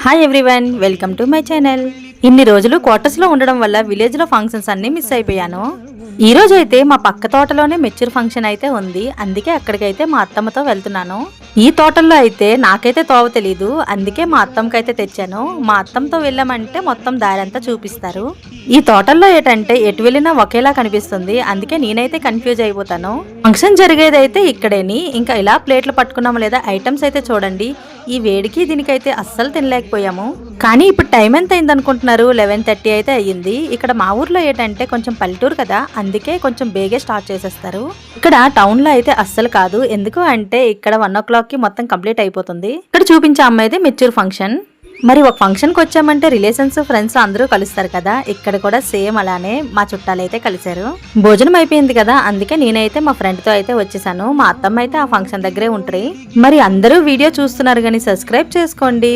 Hi everyone, welcome to my channel. ఇన్ని రోజులు quarters లో ఉండడం వల్ల విలేజ్ లో ఫంక్షన్స్ అన్ని మిస్ అయిపోయాను. ఈ రోజు అయితే మా పక్క తోటలోనే మెచ్యూర్ ఫంక్షన్ అయితే ఉంది. అందుకే అక్కడికైతే మా అత్తమ్మతో వెళ్తున్నాను. ఈ తోటల్లో అయితే నాకైతే తోవ తెలీదు, అందుకే మా అత్తమ్మకైతే తెచ్చాను. మా అత్తమ్మతో వెళ్ళామంటే మొత్తం దారంతా చూపిస్తారు. ఈ తోటల్లో ఏంటంటే ఎటు వెళ్ళినా ఒకేలా కనిపిస్తుంది, అందుకే నేనైతే కన్ఫ్యూజ్ అయిపోతాను. ఫంక్షన్ జరిగేదైతే ఇక్కడేని. ఇంకా ఇలా ప్లేట్లు పట్టుకున్నాము లేదా ఐటమ్స్ అయితే చూడండి. ఈ వేడికి దీనికైతే అస్సలు తినలేకపోయాము. కానీ ఇప్పుడు టైం ఎంత అయింది అనుకుంటున్నారు? 11:30 అయితే అయ్యింది. ఇక్కడ మా ఊర్లో ఏంటంటే కొంచెం పల్లెటూరు కదా, అందుకే కొంచెం బేగే స్టార్ట్ చేసేస్తారు. ఇక్కడ టౌన్ లో అయితే అస్సలు కాదు. ఎందుకు అంటే ఇక్కడ 1 o'clock కి మొత్తం కంప్లీట్ అయిపోతుంది. ఇక్కడ చూపించే అమ్మాయిదే మెచ్యూర్ ఫంక్షన్. మరి ఒక ఫంక్షన్కి వచ్చామంటే రిలేషన్స్ ఫ్రెండ్స్ అందరూ కలుస్తారు కదా, ఇక్కడ కూడా సేమ్ అలానే మా చుట్టాలు అయితే కలిశారు. భోజనం అయిపోయింది కదా, అందుకే నేనైతే మా ఫ్రెండ్ తో అయితే వచ్చేసాను. మా అత్తమ్మ అయితే ఆ ఫంక్షన్ దగ్గరే ఉంటారు. మరి అందరూ వీడియో చూస్తున్నారు కానీ సబ్స్క్రైబ్ చేసుకోండి.